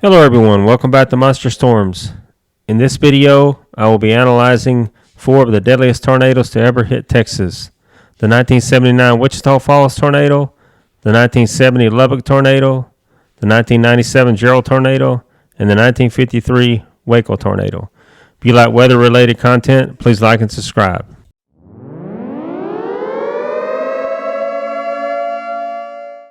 Hello everyone, welcome back to Monster Storms. In this video, I will be analyzing 4 of the deadliest tornadoes to ever hit Texas. The 1979 Wichita Falls tornado, the 1970 Lubbock tornado, the 1997 Jarrell tornado, and the 1953 Waco tornado. If you like weather-related content, please like and subscribe.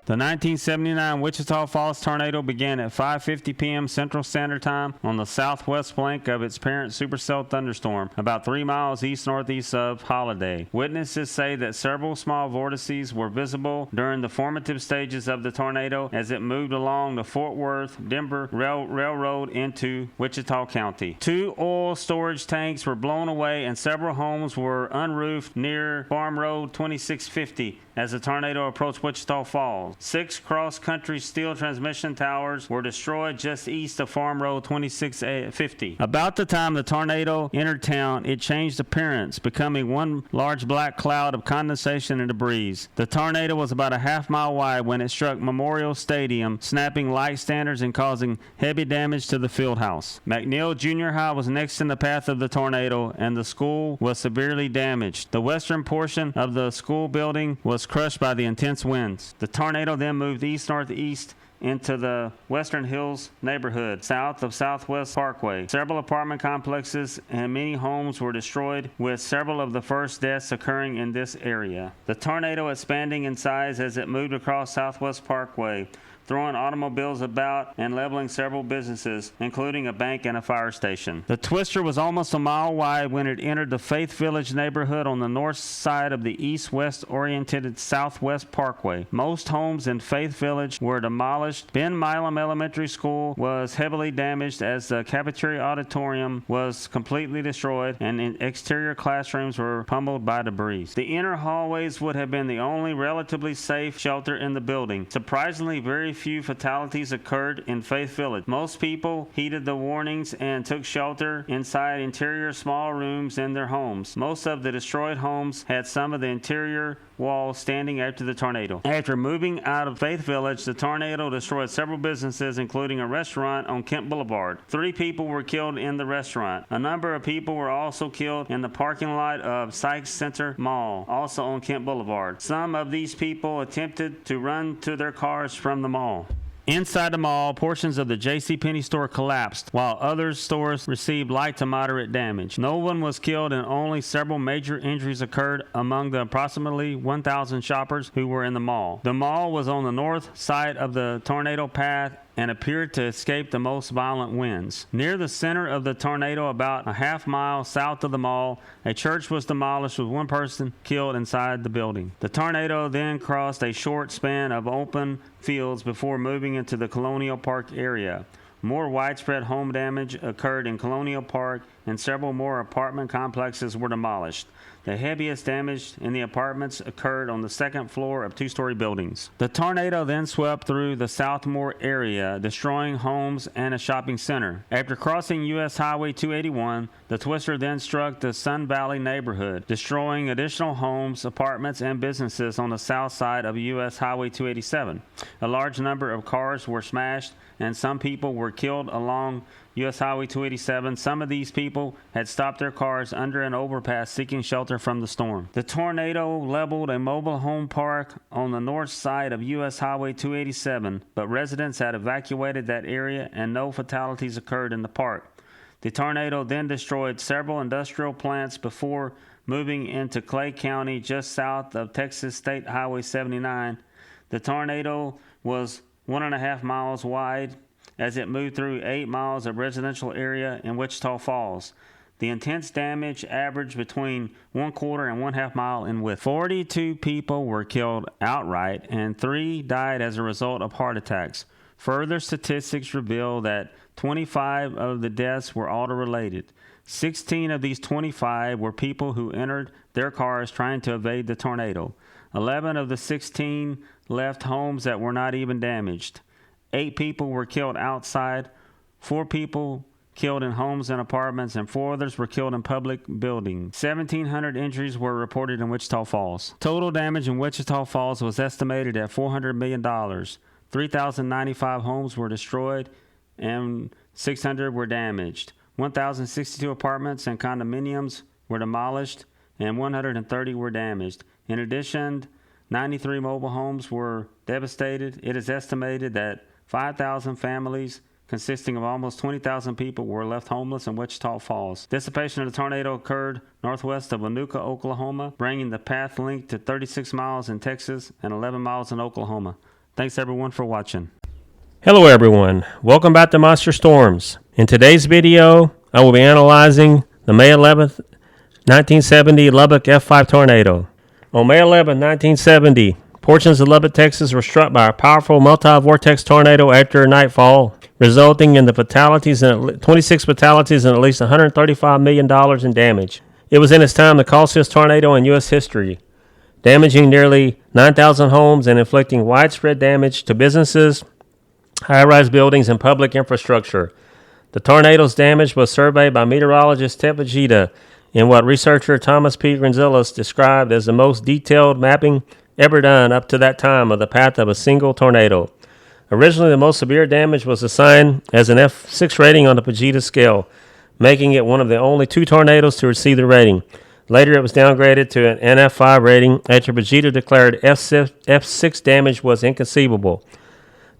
The 1979 Wichita Falls tornado began at 5:50 p.m. Central Standard Time on the southwest flank of its parent supercell thunderstorm, about 3 miles east-northeast of Holiday. Witnesses say that several small vortices were visible during the formative stages of the tornado as it moved along the Fort Worth-Denver Railroad into Wichita County. 2 oil storage tanks were blown away and several homes were unroofed near Farm Road 2650 as the tornado approached Wichita Falls. 6 cross-country steel transmission towers were destroyed just east of Farm Road 2650. About the time the tornado entered town, it changed appearance, becoming one large black cloud of condensation and debris. The tornado was about a half-mile wide when it struck Memorial Stadium, snapping light standards and causing heavy damage to the field house. McNeil Junior High was next in the path of the tornado, and the school was severely damaged. The western portion of the school building was crushed by the intense winds. The tornado then moved east-northeast into the Western Hills neighborhood, south of Southwest Parkway. Several apartment complexes and many homes were destroyed, with several of the first deaths occurring in this area. The tornado expanding in size as it moved across Southwest Parkway, throwing automobiles about and leveling several businesses, including a bank and a fire station. The twister was almost a mile wide when it entered the Faith Village neighborhood on the north side of the east-west oriented Southwest Parkway. Most homes in Faith Village were demolished. Ben Milam Elementary School was heavily damaged as the cafeteria auditorium was completely destroyed and exterior classrooms were pummeled by debris. The inner hallways would have been the only relatively safe shelter in the building. Surprisingly, very few fatalities occurred in Faith Village. Most people heeded the warnings and took shelter inside interior small rooms in their homes. Most of the destroyed homes had some of the interior walls standing after the tornado. After moving out of Faith Village, the tornado destroyed several businesses, including a restaurant on Kent Boulevard. 3 people were killed in the restaurant. A number of people were also killed in the parking lot of Sykes Center Mall, also on Kent Boulevard. Some of these people attempted to run to their cars from the mall. Inside the mall, portions of the JCPenney store collapsed, while other stores received light to moderate damage. No one was killed and only several major injuries occurred among the approximately 1,000 shoppers who were in the mall. The mall was on the north side of the tornado path and appeared to escape the most violent winds. Near the center of the tornado, about a half-mile south of the mall, a church was demolished with 1 person killed inside the building. The tornado then crossed a short span of open fields before moving into the Colonial Park area. More widespread home damage occurred in Colonial Park, and several more apartment complexes were demolished. The heaviest damage in the apartments occurred on the 2nd floor of 2-story buildings. The tornado then swept through the Southmore area, destroying homes and a shopping center. After crossing U.S. Highway 281, the twister then struck the Sun Valley neighborhood, destroying additional homes, apartments, and businesses on the south side of U.S. Highway 287. A large number of cars were smashed, and some people were killed along U.S. Highway 287. Some of these people had stopped their cars under an overpass seeking shelter from the storm. The tornado leveled a mobile home park on the north side of U.S. Highway 287, but residents had evacuated that area and no fatalities occurred in the park. The tornado then destroyed several industrial plants before moving into Clay County just south of Texas State Highway 79. The tornado was 1.5 miles wide as it moved through 8 miles of residential area in Wichita Falls. The intense damage averaged between 1/4 and 1/2 mile in width. 42 people were killed outright and 3 died as a result of heart attacks. Further statistics reveal that 25 of the deaths were auto-related. 16 of these 25 were people who entered their cars trying to evade the tornado. 11 of the 16 left homes that were not even damaged. 8 people were killed outside, 4 people killed in homes and apartments, and 4 others were killed in public buildings. 1,700 injuries were reported in Wichita Falls. Total damage in Wichita Falls was estimated at $400 million. 3,095 homes were destroyed, and 600 were damaged. 1,062 apartments and condominiums were demolished, and 130 were damaged. In addition, 93 mobile homes were devastated. It is estimated that 5,000 families consisting of almost 20,000 people were left homeless in Wichita Falls. Dissipation of the tornado occurred northwest of Waco, Oklahoma, bringing the path length to 36 miles in Texas and 11 miles in Oklahoma. Thanks everyone for watching. Hello everyone, welcome back to Monster Storms. In today's video, I will be analyzing the May 11th, 1970 Lubbock F5 tornado. On May 11th, 1970, portions of Lubbock, Texas were struck by a powerful multi-vortex tornado after nightfall, resulting in 26 fatalities and at least $135 million in damage. It was in its time the costliest tornado in U.S. history, damaging nearly 9,000 homes and inflicting widespread damage to businesses, high-rise buildings, and public infrastructure. The tornado's damage was surveyed by meteorologist Ted Vegeta in what researcher Thomas P. Granzillis described as the most detailed mapping ever done up to that time of the path of a single tornado. Originally, the most severe damage was assigned as an F6 rating on the Vegeta scale, making it one of the only two tornadoes to receive the rating. Later, it was downgraded to an F5 rating after Vegeta declared F6 damage was inconceivable.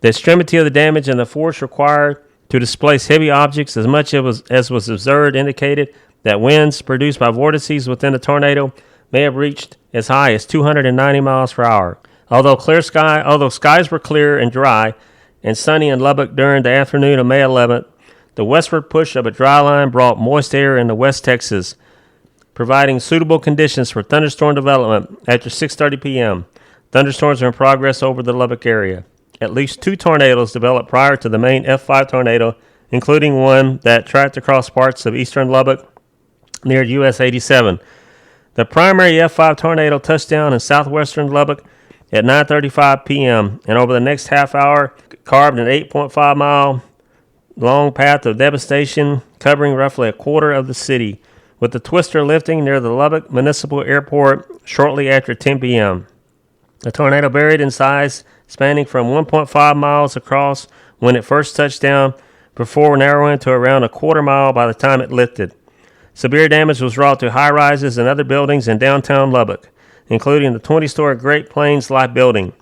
The extremity of the damage and the force required to displace heavy objects as much as was observed indicated that winds produced by vortices within the tornado may have reached as high as 290 miles per hour. Although skies were clear and dry and sunny in Lubbock during the afternoon of May 11th, the westward push of a dry line brought moist air into West Texas, providing suitable conditions for thunderstorm development after 6:30 p.m. Thunderstorms are in progress over the Lubbock area. At least two tornadoes developed prior to the main F5 tornado, including one that tracked across parts of eastern Lubbock near US 87. The primary F5 tornado touched down in southwestern Lubbock at 9:35 p.m. and over the next half hour carved an 8.5-mile long path of devastation covering roughly a quarter of the city, with the twister lifting near the Lubbock Municipal Airport shortly after 10 p.m. The tornado varied in size, spanning from 1.5 miles across when it first touched down, before narrowing to around a quarter mile by the time it lifted. Severe damage was wrought to high-rises and other buildings in downtown Lubbock, including the 20-story Great Plains Life building.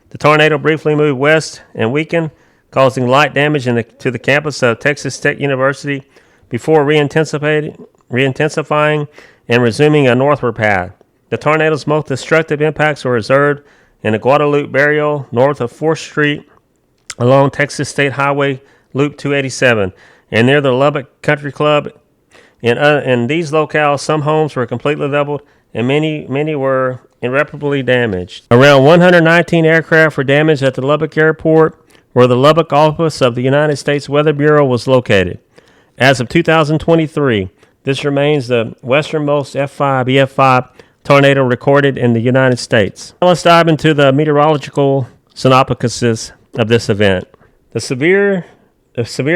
The tornado briefly moved west and weakened, causing light damage to the campus of Texas Tech University before re-intensifying and resuming a northward path. The tornado's most destructive impacts were observed in the Guadalupe Barrio north of 4th Street along Texas State Highway Loop 287 and near the Lubbock Country Club. In these locales, some homes were completely leveled and many were irreparably damaged. Around 119 aircraft were damaged at the Lubbock Airport, where the Lubbock office of the United States Weather Bureau was located. As of 2023, this remains the westernmost F5 EF5 tornado recorded in the United States. Now let's dive into the meteorological synopsis of this event. The severe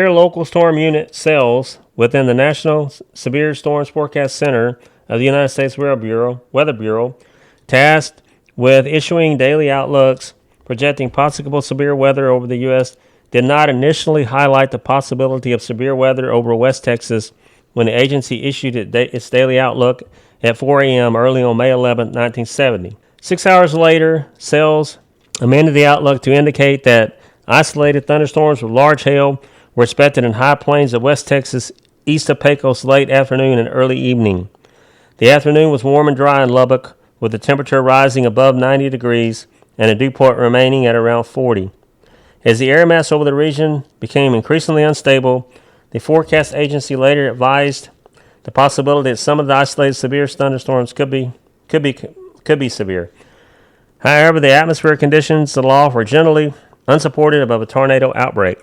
local storm unit cells within the National Severe Storms Forecast Center of the United States Weather Bureau, tasked with issuing daily outlooks projecting possible severe weather over the U.S., did not initially highlight the possibility of severe weather over West Texas when the agency issued its daily outlook at 4 a.m. early on May 11, 1970. 6 hours later, cells amended the outlook to indicate that isolated thunderstorms with large hail were expected in high plains of West Texas east of Pecos late afternoon and early evening. The afternoon was warm and dry in Lubbock, with the temperature rising above 90 degrees and the dew point remaining at around 40. As the air mass over the region became increasingly unstable, the forecast agency later advised the possibility that some of the isolated severe thunderstorms could be severe. However, the atmospheric conditions aloft were generally unsupportive of a tornado outbreak.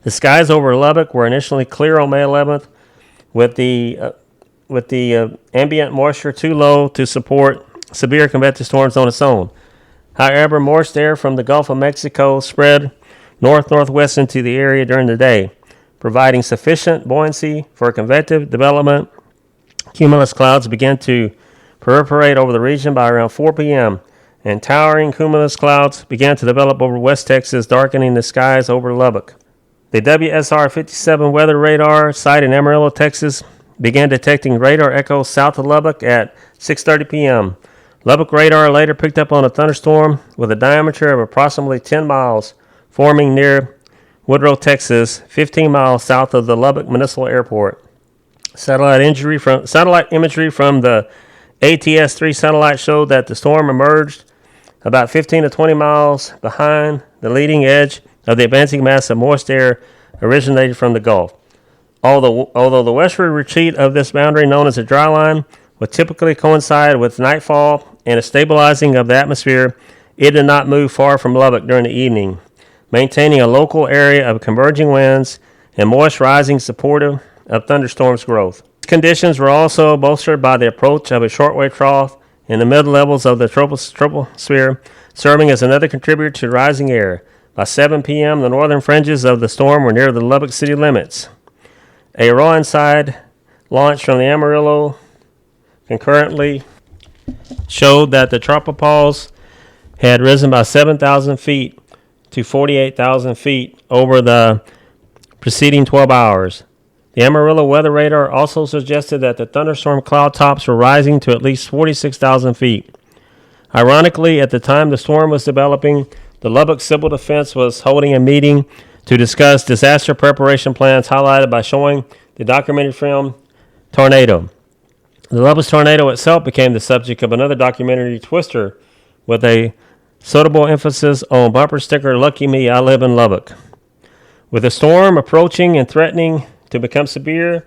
The skies over Lubbock were initially clear on May 11th, with the ambient moisture too low to support severe convective storms on its own. However, moist air from the Gulf of Mexico spread north-northwest into the area during the day, providing sufficient buoyancy for convective development. Cumulus clouds began to proliferate over the region by around 4 p.m., and towering cumulus clouds began to develop over West Texas, darkening the skies over Lubbock. The WSR-57 weather radar site in Amarillo, Texas, began detecting radar echoes south of Lubbock at 6:30 p.m. Lubbock radar later picked up on a thunderstorm with a diameter of approximately 10 miles forming near Woodrow, Texas, 15 miles south of the Lubbock Municipal Airport. Satellite imagery from the ATS-3 satellite showed that the storm emerged about 15 to 20 miles behind the leading edge of the advancing mass of moist air originated from the Gulf. Although the westward retreat of this boundary, known as a dry line, would typically coincide with nightfall and a stabilizing of the atmosphere, it did not move far from Lubbock during the evening, maintaining a local area of converging winds and moist rising supportive of thunderstorms growth. These conditions were also bolstered by the approach of a shortwave trough in the mid-levels of the troposphere, serving as another contributor to rising air. By 7 p.m., the northern fringes of the storm were near the Lubbock city limits. A raw inside launch from the Amarillo concurrently showed that the tropopause had risen by 7,000 feet to 48,000 feet over the preceding 12 hours. The Amarillo weather radar also suggested that the thunderstorm cloud tops were rising to at least 46,000 feet. Ironically, at the time the storm was developing, the Lubbock Civil Defense was holding a meeting to discuss disaster preparation plans, highlighted by showing the documented film Tornado. The Lubbock tornado itself became the subject of another documentary, Twister, with a suitable emphasis on bumper sticker, "Lucky Me, I Live in Lubbock." With the storm approaching and threatening to become severe,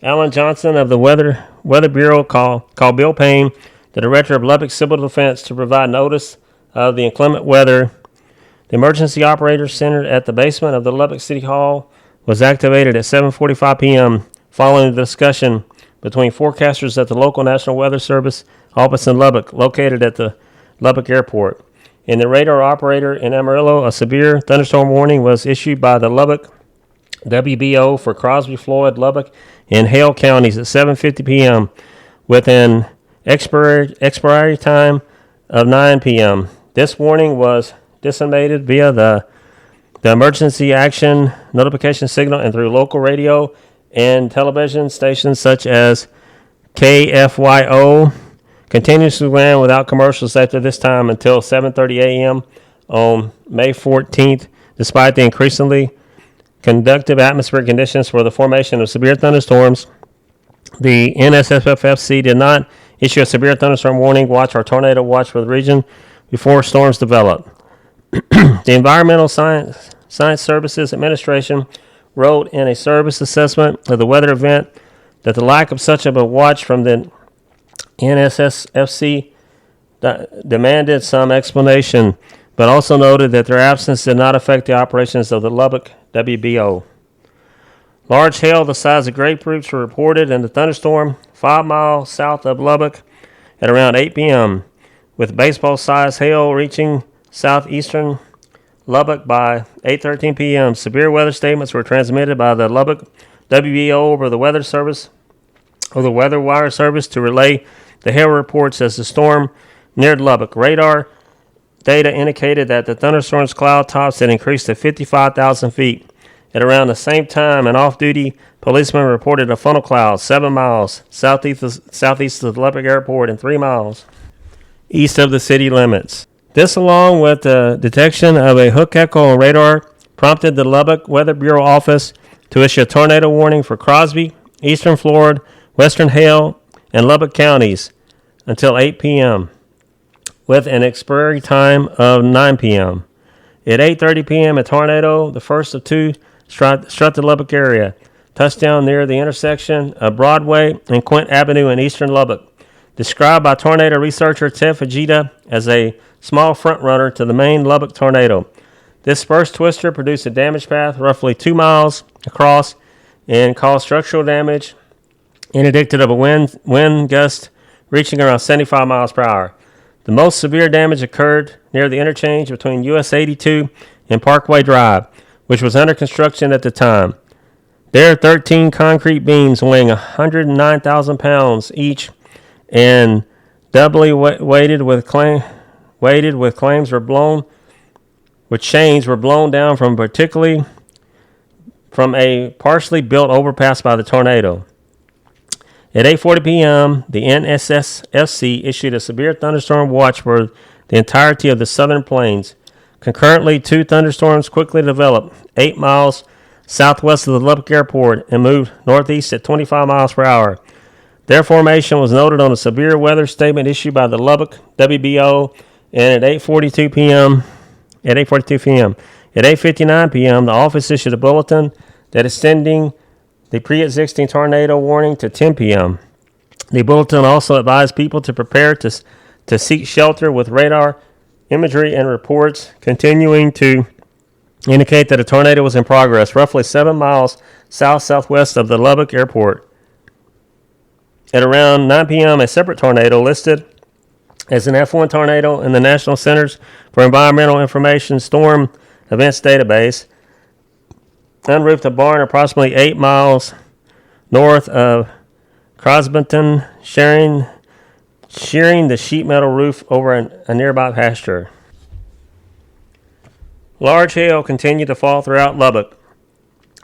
Alan Johnson of the Weather Bureau called Bill Payne, the director of Lubbock Civil Defense, to provide notice of the inclement weather. The emergency operations center at the basement of the Lubbock City Hall was activated at 7:45 p.m. following the discussion between forecasters at the local National Weather Service office in Lubbock, located at the Lubbock Airport. In the radar operator in Amarillo, a severe thunderstorm warning was issued by the Lubbock WBO for Crosby, Floyd, Lubbock, and Hale counties at 7:50 p.m. with an expiry time of 9 p.m. This warning was disseminated via the emergency action notification signal and through local radio and television stations such as KFYO. Continuously ran without commercials after this time until 7:30 a.m. on May 14th, despite the increasingly conducive atmospheric conditions for the formation of severe thunderstorms. The NSFFC did not issue a severe thunderstorm warning watch or tornado watch for the region before storms developed. The Environmental Science Services Administration wrote in a service assessment of the weather event that the lack of such a watch from the NSFFC demanded some explanation, but also noted that their absence did not affect the operations of the Lubbock WBO. Large hail the size of grapefruits were reported in the thunderstorm 5 miles south of Lubbock at around 8 p.m., with baseball-sized hail reaching southeastern Lubbock by 8:13 p.m. Severe weather statements were transmitted by the Lubbock WBO over the weather service or the weather wire service to relay the hail reports as the storm neared Lubbock. Radar data indicated that the thunderstorm's cloud tops had increased to 55,000 feet. At around the same time, an off-duty policeman reported a funnel cloud 7 miles southeast of the Lubbock Airport and 3 miles east of the city limits. This, along with the detection of a hook echo on radar, prompted the Lubbock Weather Bureau office to issue a tornado warning for Crosby, eastern Florida, western Hale, and Lubbock counties until 8 p.m., with an expiry time of 9 p.m. At 8:30 p.m., a tornado, the first of two, struck the Lubbock area, touched down near the intersection of Broadway and Quint Avenue in eastern Lubbock. Described by tornado researcher Ted Fujita as a small front-runner to the main Lubbock tornado. This first twister produced a damage path roughly 2 miles across and caused structural damage indicative of a wind gust reaching around 75 miles per hour. The most severe damage occurred near the interchange between US 82 and Parkway Drive, which was under construction at the time. There, 13 concrete beams weighing 109,000 pounds each and doubly weighted with chains were blown down from particularly from a partially built overpass by the tornado. At 8:40 p.m., the NSSFC issued a severe thunderstorm watch for the entirety of the southern plains. Concurrently, two thunderstorms quickly developed 8 miles southwest of the Lubbock airport and moved northeast at 25 miles per hour. Their formation was noted on a severe weather statement issued by the Lubbock WBO, and at 8:42 p.m., At 8:59 p.m., the office issued a bulletin that extending the pre-existing tornado warning to 10 p.m. The bulletin also advised people to prepare to seek shelter, with radar imagery and reports continuing to indicate that a tornado was in progress, roughly 7 miles southwest of the Lubbock airport. At around 9 p.m., a separate tornado listed as an F1 tornado in the National Centers for Environmental Information Storm Events database unroofed a barn approximately 8 miles north of Crosbyton, shearing the sheet metal roof over a nearby pasture. Large hail continued to fall throughout Lubbock,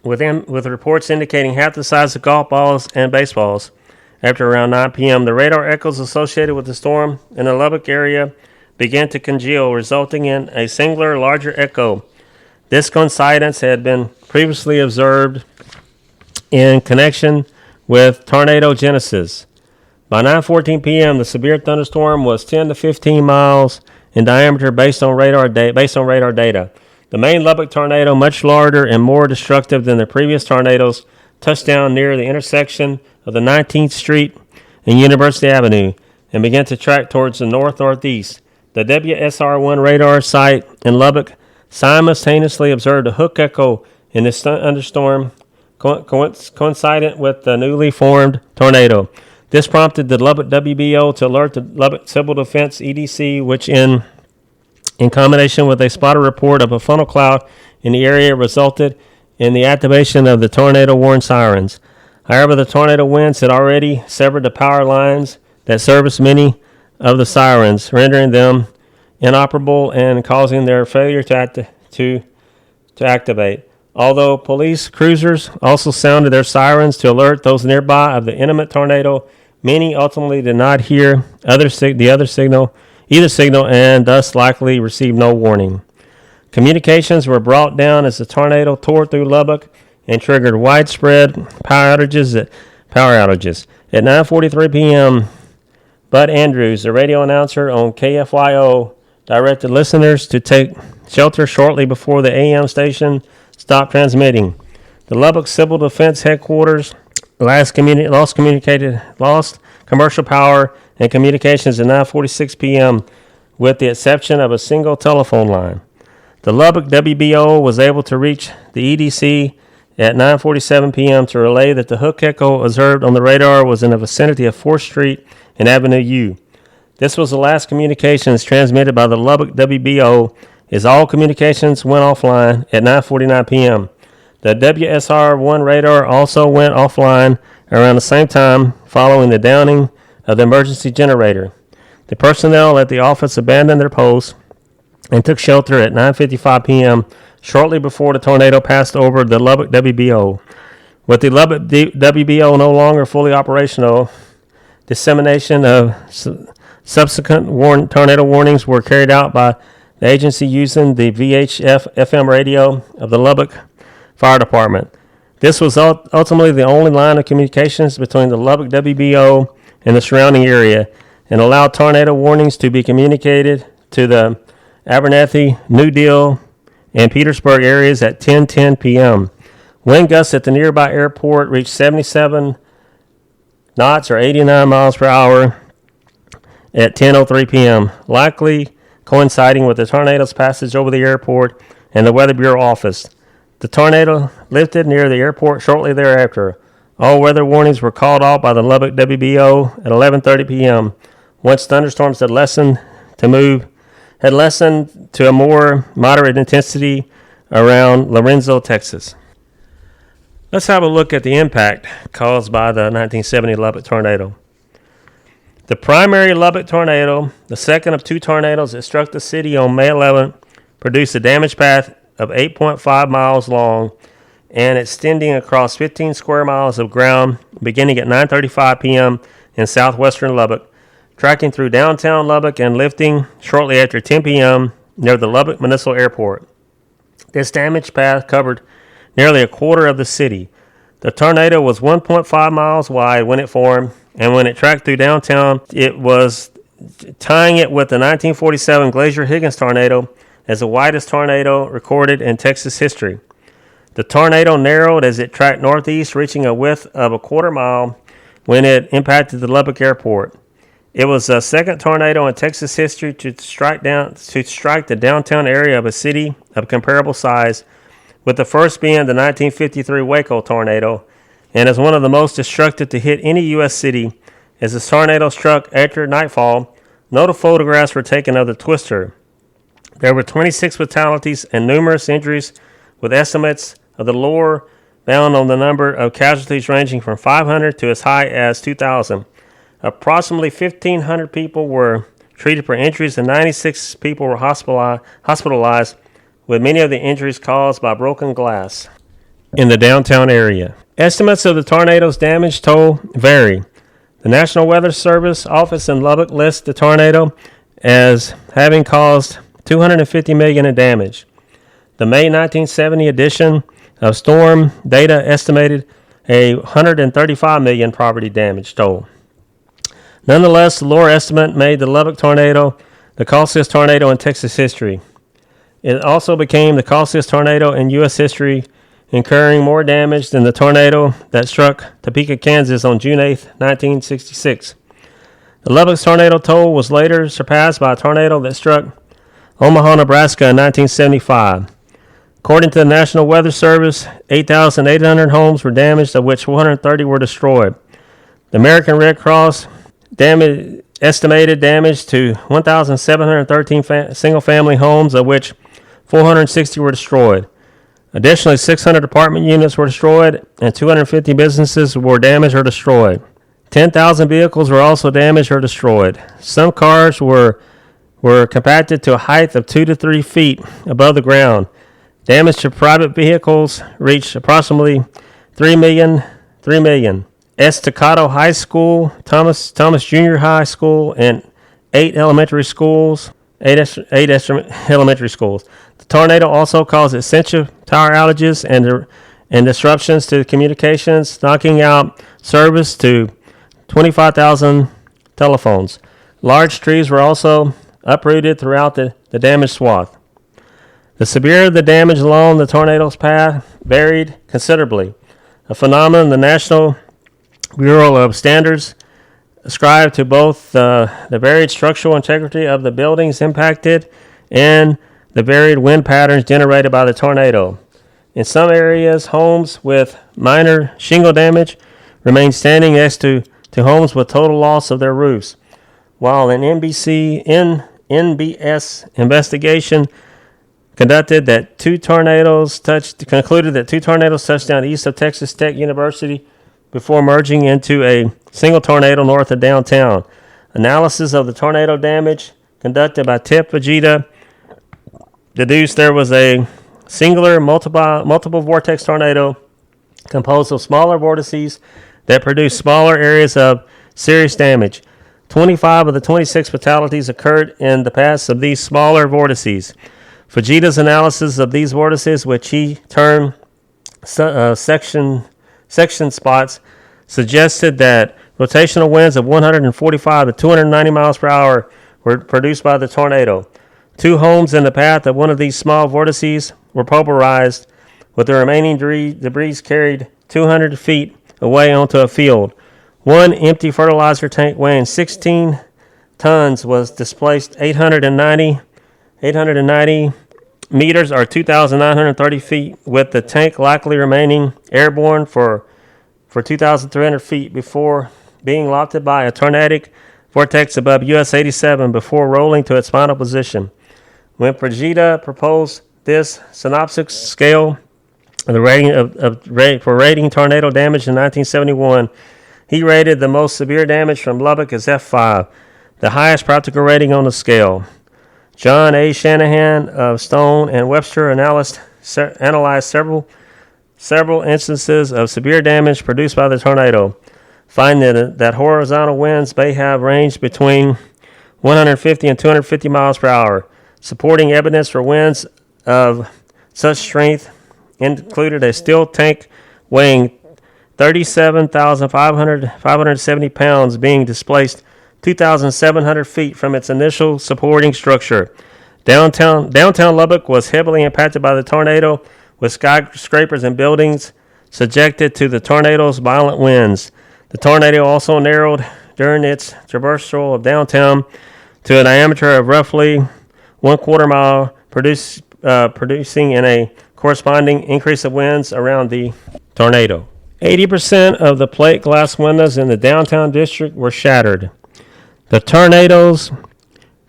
with reports indicating half the size of golf balls and baseballs. After around 9 p.m., the radar echoes associated with the storm in the Lubbock area began to congeal, resulting in a singular, larger echo. This coincidence had been previously observed in connection with tornado genesis. By 9:14 p.m., the severe thunderstorm was 10 to 15 miles in diameter based on radar data. The main Lubbock tornado, much larger and more destructive than the previous tornadoes, touched down near the intersection of the 19th Street and University Avenue and began to track towards the northeast. The WSR-1 radar site in Lubbock simultaneously observed a hook echo in this thunderstorm coincident with the newly formed tornado. This prompted the Lubbock WBO to alert the Lubbock Civil Defense EDC, which in combination with a spotted report of a funnel cloud in the area resulted in the activation of the tornado warning sirens. However, the tornado winds had already severed the power lines that serviced many of the sirens, rendering them inoperable and causing their failure to activate. Although police cruisers also sounded their sirens to alert those nearby of the imminent tornado, many ultimately did not hear either signal and thus likely received no warning. Communications were brought down as the tornado tore through Lubbock and triggered widespread power outages. At 9:43 p.m., Bud Andrews, the radio announcer on KFYO, directed listeners to take shelter shortly before the AM station stopped transmitting. The Lubbock Civil Defense Headquarters lost commercial power and communications at 9:46 p.m., with the exception of a single telephone line. The Lubbock WBO was able to reach the EDC at 9:47 p.m. to relay that the hook echo observed on the radar was in the vicinity of 4th Street and Avenue U. This was the last communications transmitted by the Lubbock WBO, as all communications went offline at 9:49 p.m. The WSR-1 radar also went offline around the same time following the downing of the emergency generator. The personnel at the office abandoned their posts and took shelter at 9:55 p.m. shortly before the tornado passed over the Lubbock WBO. With the Lubbock WBO no longer fully operational, dissemination of subsequent tornado warnings were carried out by the agency using the VHF FM radio of the Lubbock Fire Department. This was ultimately the only line of communications between the Lubbock WBO and the surrounding area, and allowed tornado warnings to be communicated to the Abernathy, New Deal, and Petersburg areas at 10:10 p.m. Wind gusts at the nearby airport reached 77 knots or 89 miles per hour at 10:03 p.m., likely coinciding with the tornado's passage over the airport and the Weather Bureau office. The tornado lifted near the airport shortly thereafter. All weather warnings were called off by the Lubbock WBO at 11:30 p.m. Once thunderstorms had lessened to a more moderate intensity around Lorenzo, Texas. Let's have a look at the impact caused by the 1970 Lubbock tornado. The primary Lubbock tornado, the second of two tornadoes that struck the city on May 11th, produced a damage path of 8.5 miles long and extending across 15 square miles of ground beginning at 9:35 p.m. in southwestern Lubbock, tracking through downtown Lubbock and lifting shortly after 10 p.m. near the Lubbock Municipal Airport. This damaged path covered nearly a quarter of the city. The tornado was 1.5 miles wide when it formed, and when it tracked through downtown, it was tying it with the 1947 Glacier-Higgins tornado as the widest tornado recorded in Texas history. The tornado narrowed as it tracked northeast, reaching a width of a quarter mile when it impacted the Lubbock Airport. It was the second tornado in Texas history to strike the downtown area of a city of comparable size, with the first being the 1953 Waco tornado, and is one of the most destructive to hit any U.S. city. As the tornado struck after nightfall, no photographs were taken of the twister. There were 26 fatalities and numerous injuries, with estimates of the lower bound on the number of casualties ranging from 500 to as high as 2,000. Approximately 1,500 people were treated for injuries and 96 people were hospitalized, with many of the injuries caused by broken glass in the downtown area. Estimates of the tornado's damage toll vary. The National Weather Service office in Lubbock lists the tornado as having caused $250 million in damage. The May 1970 edition of Storm Data estimated a $135 million property damage toll. Nonetheless, the lower estimate made the Lubbock tornado the costliest tornado in Texas history. It also became the costliest tornado in U.S. history, incurring more damage than the tornado that struck Topeka, Kansas on June 8, 1966. The Lubbock's tornado toll was later surpassed by a tornado that struck Omaha, Nebraska in 1975. According to the National Weather Service, 8,800 homes were damaged, of which 430 were destroyed. The American Red Cross estimated damage to 1,713 single-family homes, of which 460 were destroyed. Additionally, 600 apartment units were destroyed, and 250 businesses were damaged or destroyed. 10,000 vehicles were also damaged or destroyed. Some cars were compacted to a height of 2 to 3 feet above the ground. Damage to private vehicles reached approximately 3 million. Estacado High School, Thomas Junior High School, and 8 elementary schools. The tornado also caused essential power outages and disruptions to communications, knocking out service to 25,000 telephones. Large trees were also uprooted throughout the damaged swath. The severity of the damage along the tornado's path varied considerably, a phenomenon the National Bureau of Standards ascribed to both the varied structural integrity of the buildings impacted and the varied wind patterns generated by the tornado. In some areas, homes with minor shingle damage remained standing next to homes with total loss of their roofs, while an NBS investigation concluded that two tornadoes touched down east of Texas Tech University before merging into a single tornado north of downtown. Analysis of the tornado damage conducted by TIP Wichita deduced there was a singular multiple vortex tornado composed of smaller vortices that produced smaller areas of serious damage. 25 of the 26 fatalities occurred in the paths of these smaller vortices. Fujita's analysis of these vortices, which he termed section spots, suggested that rotational winds of 145 to 290 miles per hour were produced by the tornado. 2 homes in the path of one of these small vortices were pulverized, with the remaining debris carried 200 feet away onto a field. One empty fertilizer tank weighing 16 tons was displaced 890 meters or 2,930 feet, with the tank likely remaining airborne for 2,300 feet before being lofted by a tornadic vortex above US 87 before rolling to its final position. When Fujita proposed this synoptic scale of the rating for rating tornado damage in 1971, he rated the most severe damage from Lubbock as F5, the highest practical rating on the scale. John A. Shanahan of Stone and Webster analyzed several several instances of severe damage produced by the tornado, finding that horizontal winds may have ranged between 150 and 250 miles per hour. Supporting evidence for winds of such strength included a steel tank weighing 37,570 pounds being displaced 2,700 feet from its initial supporting structure. Downtown Lubbock was heavily impacted by the tornado, with skyscrapers and buildings subjected to the tornado's violent winds. The tornado also narrowed during its traversal of downtown to a diameter of roughly 1/4 mile, producing in a corresponding increase of winds around the tornado. 80% of the plate glass windows in the downtown district were shattered. The tornado's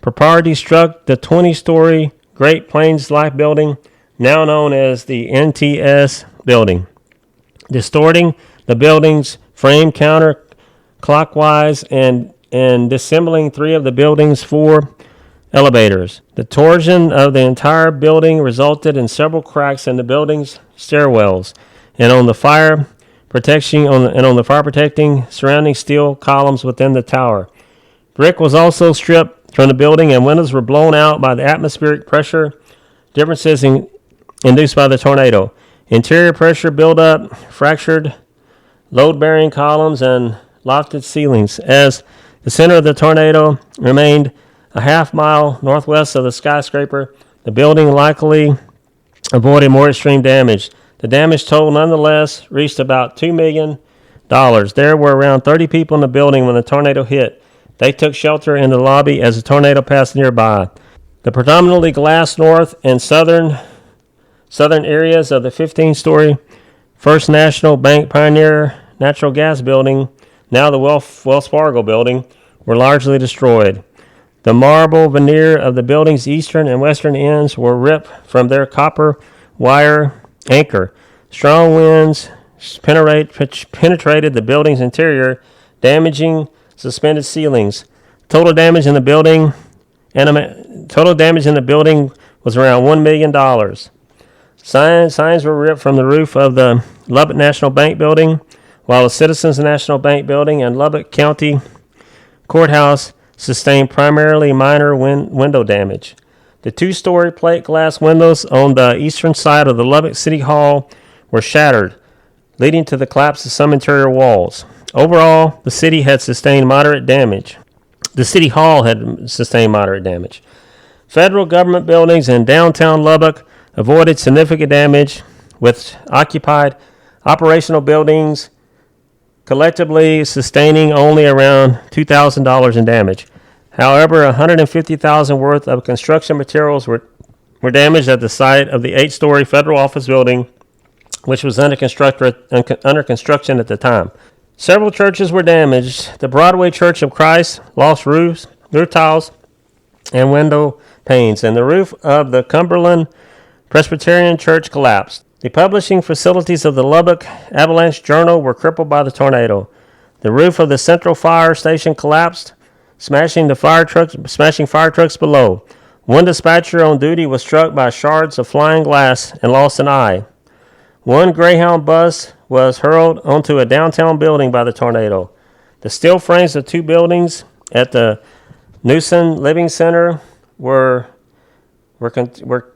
property struck the 20-story Great Plains Life Building, now known as the NTS Building, distorting the building's frame counterclockwise and disassembling three of the building's four elevators. The torsion of the entire building resulted in several cracks in the building's stairwells and on the fire protecting surrounding steel columns within the tower. Brick was also stripped from the building, and windows were blown out by the atmospheric pressure differences induced by the tornado. Interior pressure buildup fractured load-bearing columns and lofted ceilings. As the center of the tornado remained a half-mile northwest of the skyscraper, the building likely avoided more extreme damage. The damage total nonetheless reached about $2 million. There were around 30 people in the building when the tornado hit. They took shelter in the lobby as the tornado passed nearby. The predominantly glass north and southern areas of the 15-story First National Bank Pioneer Natural Gas Building, now the Wells Fargo Building, were largely destroyed. The marble veneer of the building's eastern and western ends were ripped from their copper wire anchor. Strong winds penetrated the building's interior, damaging suspended ceilings. Total damage in the building was around $1 million. Signs were ripped from the roof of the Lubbock National Bank Building, while the Citizens National Bank Building and Lubbock County Courthouse sustained primarily minor window damage. The two-story plate glass windows on the eastern side of the Lubbock City Hall were shattered, leading to the collapse of some interior walls. Overall, the city had sustained moderate damage. The City Hall had sustained moderate damage. Federal government buildings in downtown Lubbock avoided significant damage, with occupied operational buildings collectively sustaining only around $2,000 in damage. However, $150,000 worth of construction materials were damaged at the site of the 8-story federal office building, which was under construction at the time. Several churches were damaged. The Broadway Church of Christ lost roof tiles and window panes, and the roof of the Cumberland Presbyterian Church collapsed. The publishing facilities of the Lubbock Avalanche Journal were crippled by the tornado. The roof of the Central Fire Station collapsed, smashing fire trucks below. One dispatcher on duty was struck by shards of flying glass and lost an eye. One Greyhound bus was hurled onto a downtown building by the tornado. The steel frames of two buildings at the Newsom Living Center were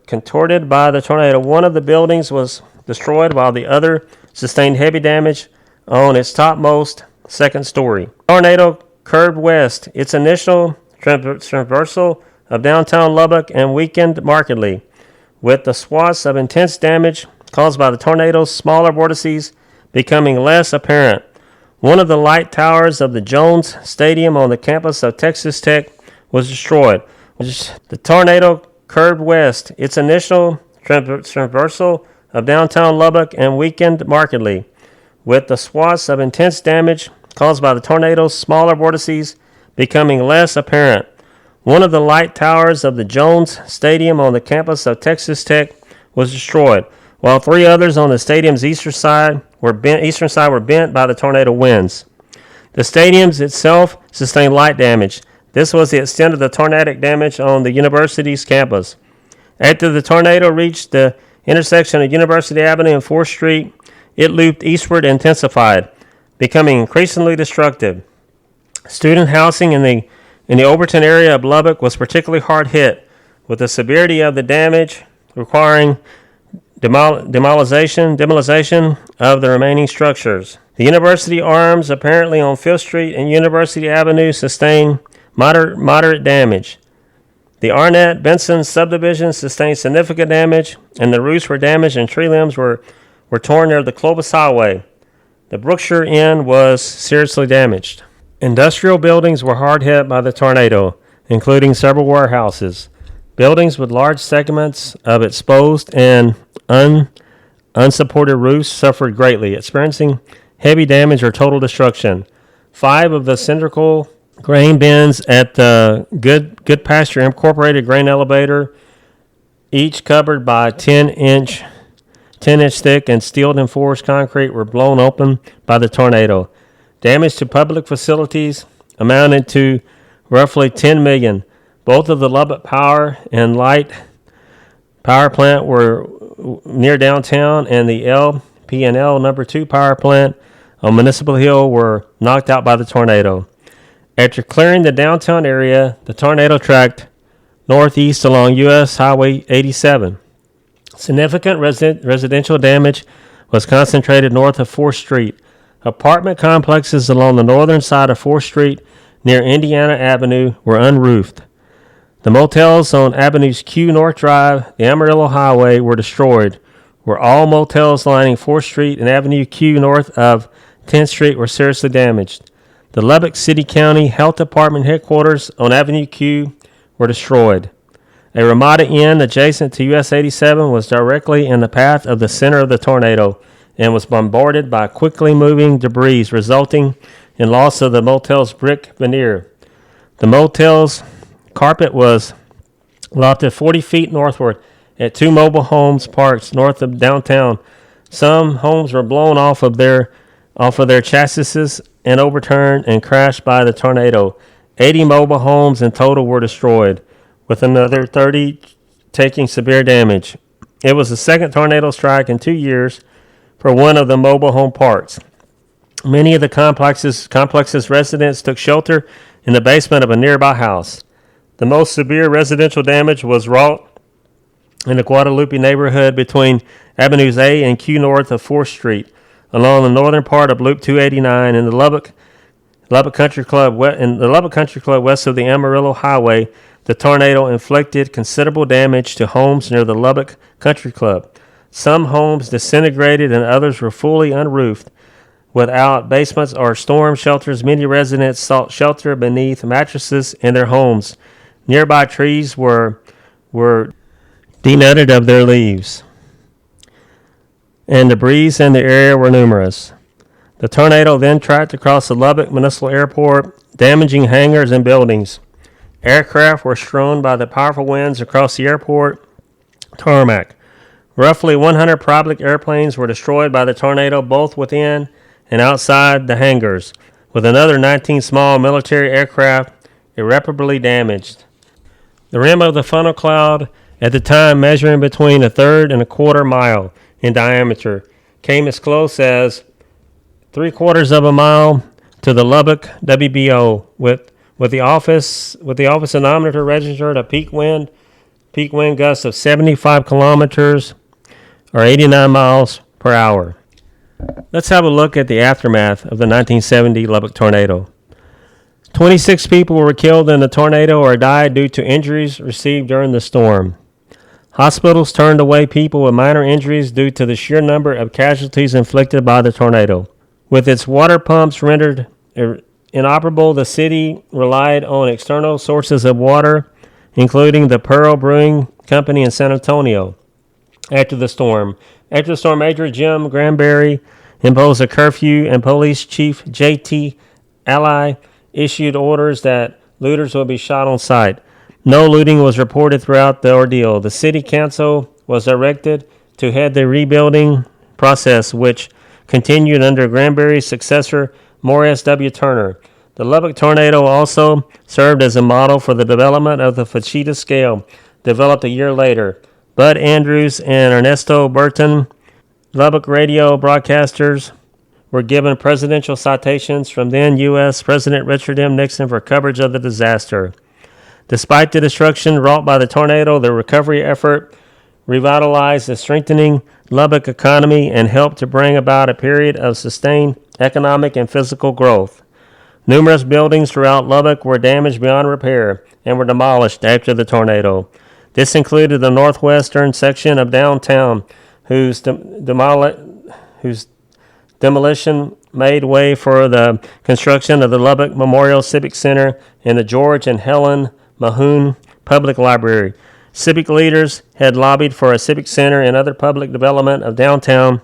contorted by the tornado. One of the buildings was destroyed while the other sustained heavy damage on its topmost second story. The tornado curved west. Its initial traversal of downtown Lubbock and weakened markedly, with the swaths of intense damage caused by the tornado's smaller vortices becoming less apparent. One of the light towers of the Jones Stadium on the campus of Texas Tech was destroyed. The tornado curved west. Its initial traversal of downtown Lubbock and weakened markedly, with the swaths of intense damage caused by the tornado's smaller vortices becoming less apparent. One of the light towers of the Jones Stadium on the campus of Texas Tech was destroyed, while three others on the stadium's eastern side were bent by the tornado winds. The stadium itself sustained light damage. This was the extent of the tornadic damage on the university's campus. After the tornado reached the intersection of University Avenue and 4th Street, it looped eastward and intensified, becoming increasingly destructive. Student housing in the Overton area of Lubbock was particularly hard hit, with the severity of the damage requiring demolition of the remaining structures. The University Arms, apparently on 5th Street and University Avenue, sustained moderate damage. The Arnett-Benson subdivision sustained significant damage, and the roofs were damaged and tree limbs were torn near the Clovis Highway. The Brookshire Inn was seriously damaged. Industrial buildings were hard hit by the tornado, including several warehouses. Buildings with large segments of exposed and unsupported roofs suffered greatly, experiencing heavy damage or total destruction. 5 of the cylindrical grain bins at the Good Pasture Incorporated grain elevator, each covered by 10-inch thick and steel-enforced concrete, were blown open by the tornado. Damage to public facilities amounted to roughly $10 million. Both of the Lubbock Power and Light power plant were near downtown, and the LP&L number 2 power plant on Municipal Hill were knocked out by the tornado. After clearing the downtown area, the tornado tracked northeast along U.S. Highway 87. Significant residential damage was concentrated north of 4th Street. Apartment complexes along the northern side of 4th Street near Indiana Avenue were unroofed. The motels on Avenues Q North Drive, the Amarillo Highway, were destroyed, where all motels lining 4th Street and Avenue Q north of 10th Street were seriously damaged. The Lubbock City County Health Department headquarters on Avenue Q were destroyed. A Ramada Inn adjacent to US 87 was directly in the path of the center of the tornado and was bombarded by quickly moving debris, resulting in loss of the motel's brick veneer. The motel's carpet was lofted 40 feet northward at 2 mobile homes parked north of downtown. Some homes were blown off of their chassis and overturned and crashed by the tornado. 80 mobile homes in total were destroyed, with another 30 taking severe damage. It was the second tornado strike in 2 years for one of the mobile home parks. Many of the complex's residents took shelter in the basement of a nearby house. The most severe residential damage was wrought in the Guadalupe neighborhood between Avenues A and Q north of 4th Street, along the northern part of Loop 289 in the Lubbock Country Club west of the Amarillo Highway. The tornado inflicted considerable damage to homes near the Lubbock Country Club. Some homes disintegrated and others were fully unroofed. Without basements or storm shelters, many residents sought shelter beneath mattresses in their homes. Nearby trees were denuded of their leaves, and debris in the area were numerous. The tornado then tracked across the Lubbock Municipal Airport, damaging hangars and buildings. Aircraft were strewn by the powerful winds across the airport tarmac. Roughly 100 public airplanes were destroyed by the tornado, both within and outside the hangars, with another 19 small military aircraft irreparably damaged. The rim of the funnel cloud, at the time measuring between 1/3 and 1/4 mile in diameter, came as close as 3/4 of a mile to the Lubbock WBO, with the office anemometer registered a peak wind gust of 75 kilometers or 89 miles per hour. Let's have a look at the aftermath of the 1970 Lubbock tornado. 26 people were killed in the tornado or died due to injuries received during the storm. Hospitals turned away people with minor injuries due to the sheer number of casualties inflicted by the tornado. With its water pumps rendered inoperable, the city relied on external sources of water, including the Pearl Brewing Company in San Antonio. After the storm, Major Jim Granberry imposed a curfew, and Police Chief J.T. Ally issued orders that looters would be shot on sight. No looting was reported throughout the ordeal. The city council was directed to head the rebuilding process, which continued under Granberry's successor, Morris W. Turner. The Lubbock tornado also served as a model for the development of the Wichita scale, developed a year later. Bud Andrews and Ernesto Burton, Lubbock radio broadcasters, were given presidential citations from then U.S. President Richard M. Nixon for coverage of the disaster. Despite the destruction wrought by the tornado, the recovery effort revitalized the strengthening Lubbock economy and helped to bring about a period of sustained economic and physical growth. Numerous buildings throughout Lubbock were damaged beyond repair and were demolished after the tornado. This included the northwestern section of downtown, whose demolition made way for the construction of the Lubbock Memorial Civic Center and the George and Helen Mahoon Public Library. Civic leaders had lobbied for a civic center and other public development of downtown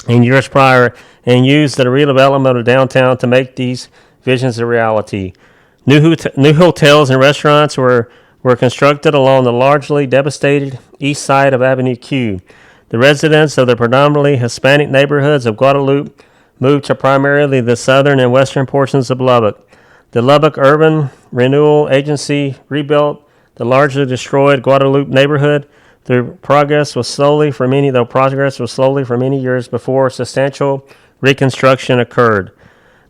in years prior and used the redevelopment of downtown to make these visions a reality. New hotels and restaurants were constructed along the largely devastated east side of Avenue Q. The residents of the predominantly Hispanic neighborhoods of Guadalupe moved to primarily the southern and western portions of Lubbock. The Lubbock Urban Renewal Agency rebuilt the largely destroyed Guadalupe neighborhood. Progress was slowly for many years before substantial reconstruction occurred.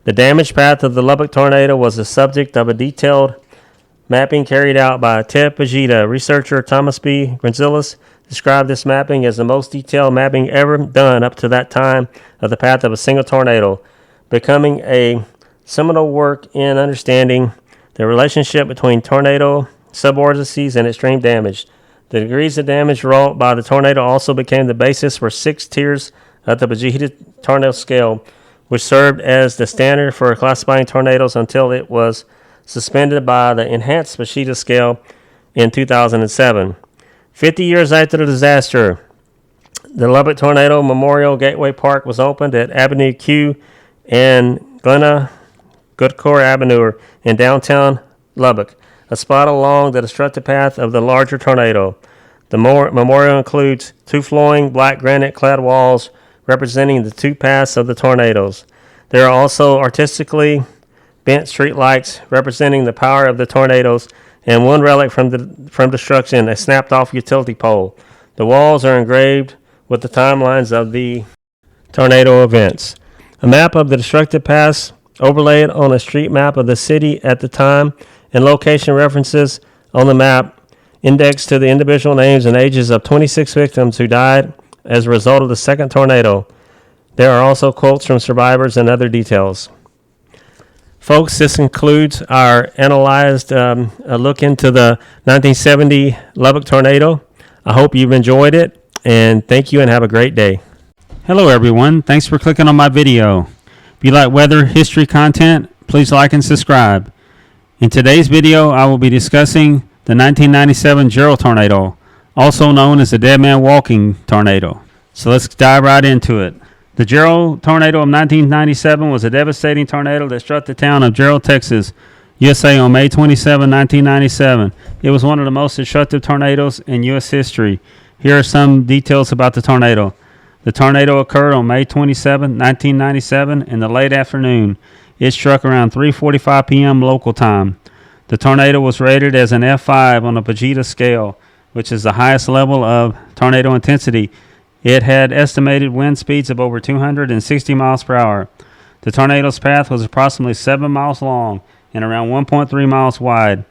The damage path of the Lubbock tornado was the subject of a detailed mapping carried out by Ted Pagita. Researcher Thomas B. Gonzalez described this mapping as the most detailed mapping ever done up to that time of the path of a single tornado, becoming a seminal work in understanding the relationship between tornado subvortices and extreme damage. The degrees of damage wrought by the tornado also became the basis for 6 tiers of the Pagita tornado scale, which served as the standard for classifying tornadoes until it was suspended by the enhanced Pagita scale in 2007. 50 years after the disaster, the Lubbock Tornado Memorial Gateway Park was opened at Avenue Q and Glenna Goodcore Avenue in downtown Lubbock, a spot along the destructive path of the larger tornado. The memorial includes 2 flowing black granite-clad walls representing the 2 paths of the tornadoes. There are also artistically bent streetlights representing the power of the tornadoes, and one relic from destruction, a snapped-off utility pole. The walls are engraved with the timelines of the tornado events. A map of the destructive paths overlaid on a street map of the city at the time, and location references on the map indexed to the individual names and ages of 26 victims who died as a result of the second tornado. There are also quotes from survivors and other details. Folks, this concludes our analyzed look into the 1970 Lubbock tornado. I hope you've enjoyed it, and thank you and have a great day. Hello everyone, thanks for clicking on my video. If you like weather history content, please like and subscribe. In today's video, I will be discussing the 1997 Jarrell tornado, also known as the Dead Man Walking tornado. So let's dive right into it. The Jarrell tornado of 1997 was a devastating tornado that struck the town of Jarrell, Texas, USA on May 27, 1997. It was one of the most destructive tornadoes in U.S. history. Here are some details about the tornado. The tornado occurred on May 27, 1997 in the late afternoon. It struck around 3:45 p.m. local time. The tornado was rated as an F5 on the Pagita scale, which is the highest level of tornado intensity. It had estimated wind speeds of over 260 miles per hour. The tornado's path was approximately 7 miles long and around 1.3 miles wide.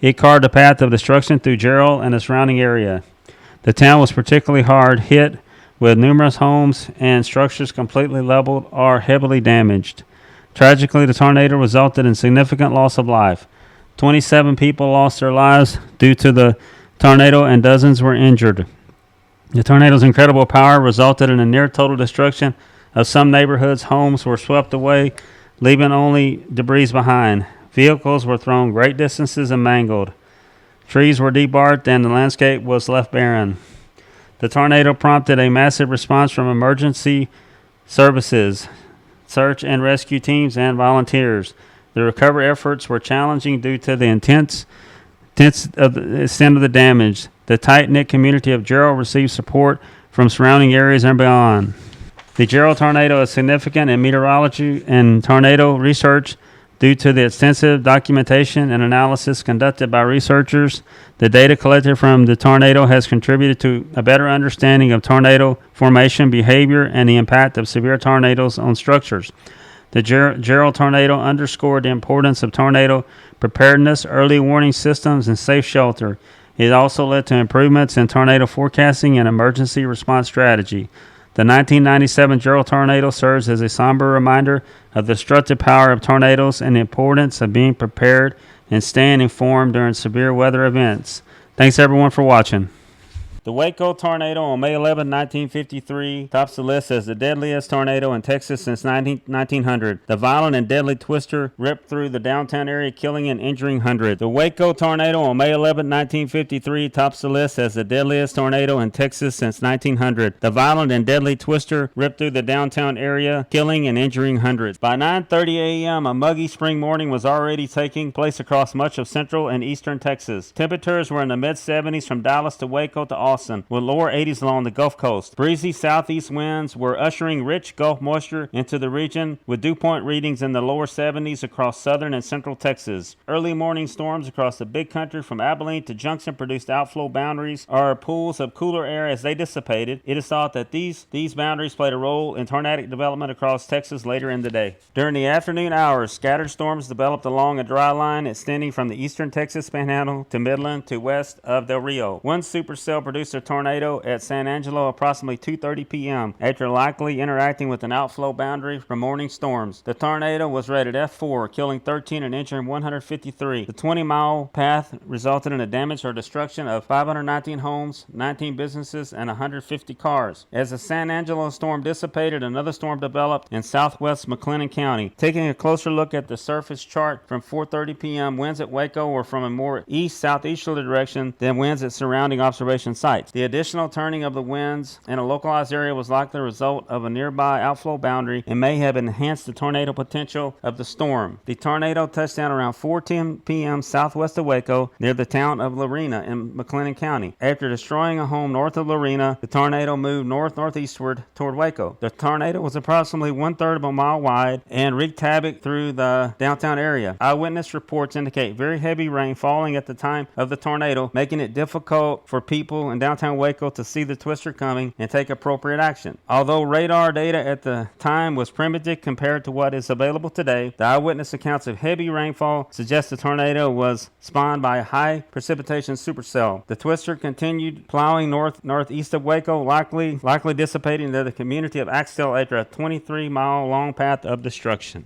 It carved a path of destruction through Jarrell and the surrounding area. The town was particularly hard hit, with numerous homes and structures completely leveled or heavily damaged. Tragically, the tornado resulted in significant loss of life. 27 people lost their lives due to the tornado and dozens were injured. The tornado's incredible power resulted in a near total destruction of some neighborhoods. Homes were swept away, leaving only debris behind. Vehicles were thrown great distances and mangled. Trees were debarked and the landscape was left barren. The tornado prompted a massive response from emergency services, search and rescue teams, and volunteers. The recovery efforts were challenging due to the intense of the extent of the damage. The tight-knit community of Jarrell received support from surrounding areas and beyond. The Jarrell tornado is significant in meteorology and tornado research. Due to the extensive documentation and analysis conducted by researchers, the data collected from the tornado has contributed to a better understanding of tornado formation, behavior, and the impact of severe tornadoes on structures. The Jarrell tornado underscored the importance of tornado preparedness, early warning systems, and safe shelter. It also led to improvements in tornado forecasting and emergency response strategy. The 1997 Jarrell tornado serves as a somber reminder of the destructive power of tornadoes and the importance of being prepared and staying informed during severe weather events. Thanks everyone for watching. The Waco tornado on May 11, 1953, tops the list as the deadliest tornado in Texas since 1900. The violent and deadly twister ripped through the downtown area, killing and injuring hundreds. The Waco tornado on May 11, 1953, tops the list as the deadliest tornado in Texas since 1900. The violent and deadly twister ripped through the downtown area, killing and injuring hundreds. By 9:30 a.m., a muggy spring morning was already taking place across much of central and eastern Texas. Temperatures were in the mid-70s from Dallas to Waco to Austin, with lower 80s along the Gulf Coast. Breezy southeast winds were ushering rich Gulf moisture into the region, with dew point readings in the lower 70s across southern and central Texas. Early morning storms across the big country from Abilene to Junction produced outflow boundaries or pools of cooler air as they dissipated. It is thought that these boundaries played a role in tornadic development across Texas later in the day. During the afternoon hours, scattered storms developed along a dry line extending from the eastern Texas Panhandle to Midland to west of Del Rio. One supercell produced a tornado at San Angelo approximately 2:30 p.m. after likely interacting with an outflow boundary from morning storms. The tornado was rated F4, killing 13 and injuring 153. The 20-mile path resulted in the damage or destruction of 519 homes, 19 businesses, and 150 cars. As the San Angelo storm dissipated, another storm developed in southwest McLennan County. Taking a closer look at the surface chart from 4:30 p.m., winds at Waco were from a more east-southeasterly direction than winds at surrounding observation sites. The additional turning of the winds in a localized area was likely the result of a nearby outflow boundary and may have enhanced the tornado potential of the storm. The tornado touched down around 4:10 p.m. southwest of Waco near the town of Lorena in McLennan County. After destroying a home north of Lorena, the tornado moved northeastward toward Waco. The tornado was approximately 1/3 of a mile wide and wreaked havoc through the downtown area. Eyewitness reports indicate very heavy rain falling at the time of the tornado, making it difficult for people in downtown Waco to see the twister coming and take appropriate action. Although radar data at the time was primitive compared to what is available today, the eyewitness accounts of heavy rainfall suggest the tornado was spawned by a high precipitation supercell. The twister continued plowing northeast of Waco, likely dissipating into the community of Axtell after a 23-mile long path of destruction.